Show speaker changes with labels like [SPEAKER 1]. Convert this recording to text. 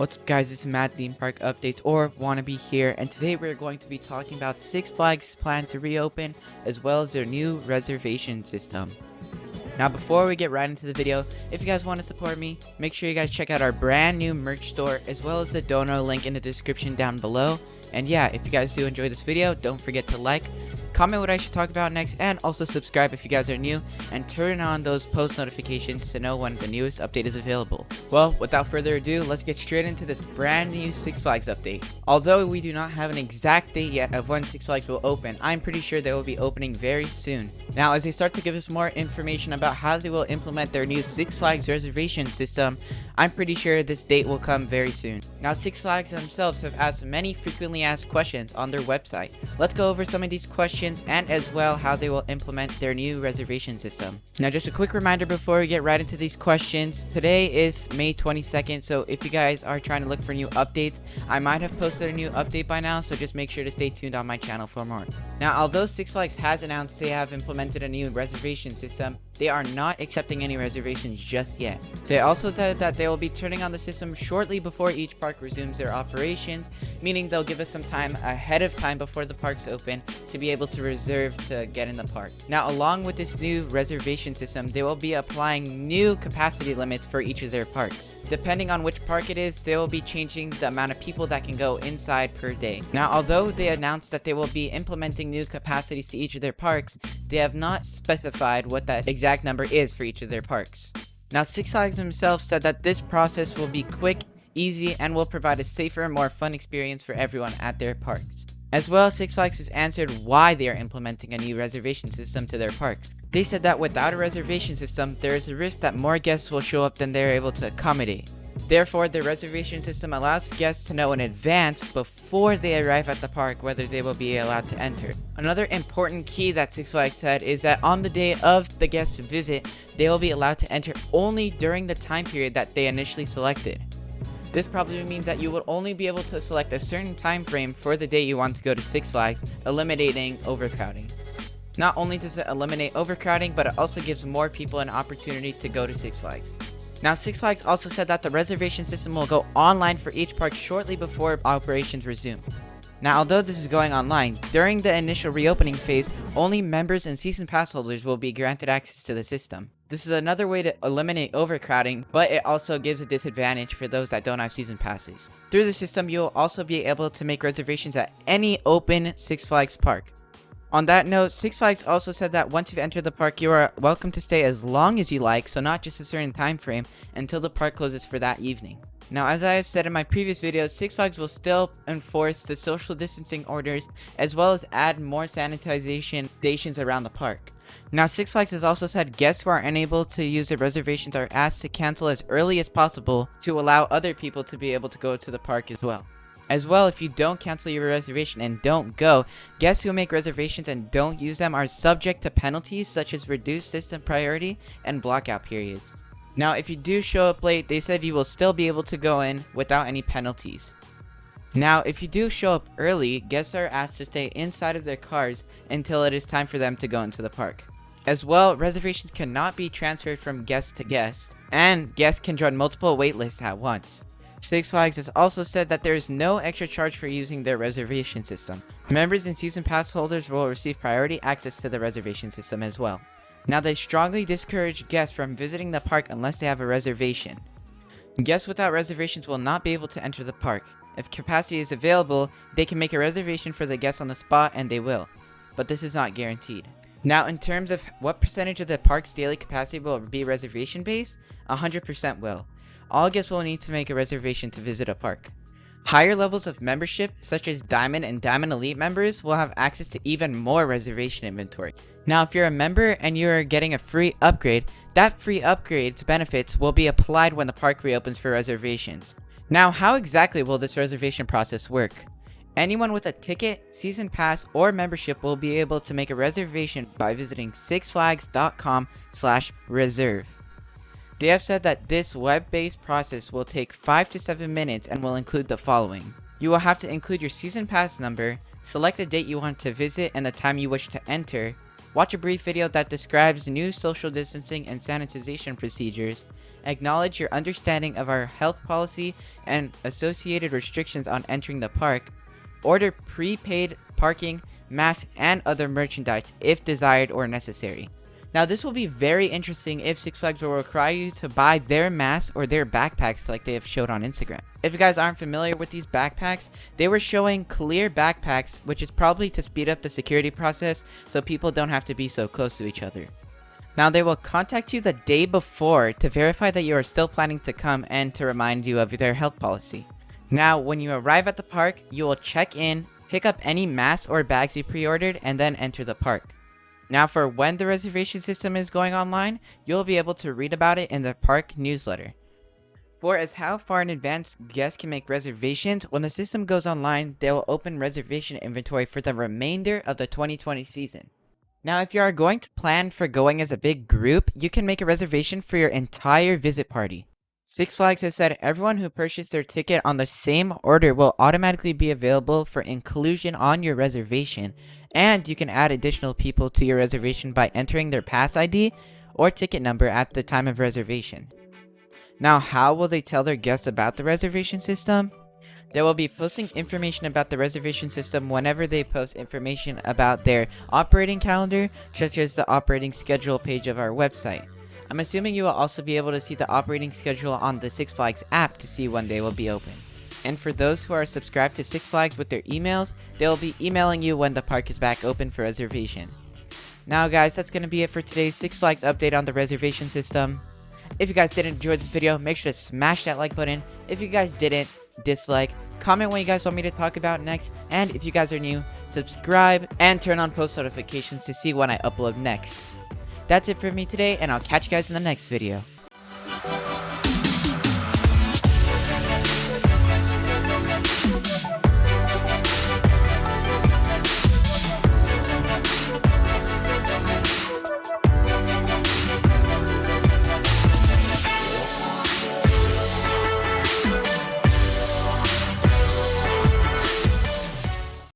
[SPEAKER 1] What's up guys, this is Mad Theme Park Updates or Wannabe here, and today we're going to be talking about Six Flags' plan to reopen, as well as their new reservation system. Now before we get right into the video, if you guys want to support me, make sure you guys check out our brand new merch store, as well as the donor link in the description down below. And yeah, if you guys do enjoy this video, don't forget to like, comment what I should talk about next, and also subscribe if you guys are new, and turn on those post notifications to know when the newest update is available. Well, without further ado, let's get straight into this brand new Six Flags update. Although we do not have an exact date yet of when Six Flags will open, I'm pretty sure they will be opening very soon. Now, as they start to give us more information about how they will implement their new Six Flags reservation system, I'm pretty sure this date will come very soon. Now, Six Flags themselves have asked many frequently asked questions on their website. Let's go over some of these questions and as well how they will implement their new reservation system. Now, just a quick reminder before we get right into these questions, today is May 22nd, so if you guys are trying to look for new updates, I might have posted a new update by now, so just make sure to stay tuned on my channel for more. Now, although Six Flags has announced they have implemented a new reservation system, they are not accepting any reservations just yet. They also said that they will be turning on the system shortly before each park resumes their operations, meaning they'll give us some time ahead of time before the parks open to be able to reserve to get in the park. Now, along with this new reservation system, they will be applying new capacity limits for each of their parks. Depending on which park it is, they will be changing the amount of people that can go inside per day. Now, although they announced that they will be implementing new capacities to each of their parks, they have not specified what that exact number is for each of their parks. Now, Six Flags themselves said that this process will be quick, easy, and will provide a safer and more fun experience for everyone at their parks. As well, Six Flags has answered why they are implementing a new reservation system to their parks. They said that without a reservation system, there is a risk that more guests will show up than they are able to accommodate. Therefore, the reservation system allows guests to know in advance before they arrive at the park whether they will be allowed to enter. Another important key that Six Flags said is that on the day of the guest's visit, they will be allowed to enter only during the time period that they initially selected. This probably means that you will only be able to select a certain time frame for the day you want to go to Six Flags, eliminating overcrowding. Not only does it eliminate overcrowding, but it also gives more people an opportunity to go to Six Flags. Now, Six Flags also said that the reservation system will go online for each park shortly before operations resume. Now, although this is going online, during the initial reopening phase, only members and season pass holders will be granted access to the system. This is another way to eliminate overcrowding, but it also gives a disadvantage for those that don't have season passes. Through the system, you will also be able to make reservations at any open Six Flags park. On that note, Six Flags also said that once you've entered the park, you are welcome to stay as long as you like, so not just a certain time frame, until the park closes for that evening. Now, as I have said in my previous videos, Six Flags will still enforce the social distancing orders, as well as add more sanitization stations around the park. Now, Six Flags has also said guests who are unable to use their reservations are asked to cancel as early as possible to allow other people to be able to go to the park as well. As well, if you don't cancel your reservation and don't go, guests who make reservations and don't use them are subject to penalties such as reduced system priority and blockout periods. Now, if you do show up late, they said you will still be able to go in without any penalties. Now, if you do show up early, guests are asked to stay inside of their cars until it is time for them to go into the park. As well, reservations cannot be transferred from guest to guest, and guests can join multiple wait lists at once. Six Flags has also said that there is no extra charge for using their reservation system. Members and season pass holders will receive priority access to the reservation system as well. Now, they strongly discourage guests from visiting the park unless they have a reservation. Guests without reservations will not be able to enter the park. If capacity is available, they can make a reservation for the guests on the spot, and they will. But this is not guaranteed. Now, in terms of what percentage of the park's daily capacity will be reservation based, 100% will. All guests will need to make a reservation to visit a park. Higher levels of membership, such as Diamond and Diamond Elite members, will have access to even more reservation inventory. Now, if you're a member and you're getting a free upgrade, that free upgrade's benefits will be applied when the park reopens for reservations. Now, how exactly will this reservation process work? Anyone with a ticket, season pass, or membership will be able to make a reservation by visiting sixflags.com/reserve. They have said that this web-based process will take 5 to 7 minutes and will include the following. You will have to include your season pass number, select the date you want to visit and the time you wish to enter, watch a brief video that describes new social distancing and sanitization procedures, acknowledge your understanding of our health policy and associated restrictions on entering the park, order prepaid parking, masks, and other merchandise if desired or necessary. Now, this will be very interesting if Six Flags will require you to buy their masks or their backpacks like they have showed on Instagram. If you guys aren't familiar with these backpacks, they were showing clear backpacks, which is probably to speed up the security process so people don't have to be so close to each other. Now, they will contact you the day before to verify that you are still planning to come and to remind you of their health policy. Now, when you arrive at the park, you will check in, pick up any masks or bags you pre-ordered, and then enter the park. Now, for when the reservation system is going online, you'll be able to read about it in the park newsletter. For as how far in advance guests can make reservations, when the system goes online, they will open reservation inventory for the remainder of the 2020 season. Now, if you are going to plan for going as a big group, you can make a reservation for your entire visit party. Six Flags has said everyone who purchased their ticket on the same order will automatically be available for inclusion on your reservation, and you can add additional people to your reservation by entering their pass ID or ticket number at the time of reservation. Now, how will they tell their guests about the reservation system? They will be posting information about the reservation system whenever they post information about their operating calendar, such as the operating schedule page of our website. I'm assuming you will also be able to see the operating schedule on the Six Flags app to see when they will be open. And for those who are subscribed to Six Flags with their emails, they will be emailing you when the park is back open for reservation. Now guys, that's going to be it for today's Six Flags update on the reservation system. If you guys did enjoy this video, make sure to smash that like button. If you guys didn't, dislike, comment what you guys want me to talk about next, and if you guys are new, subscribe and turn on post notifications to see when I upload next. That's it for me today, and I'll catch you guys in the next video.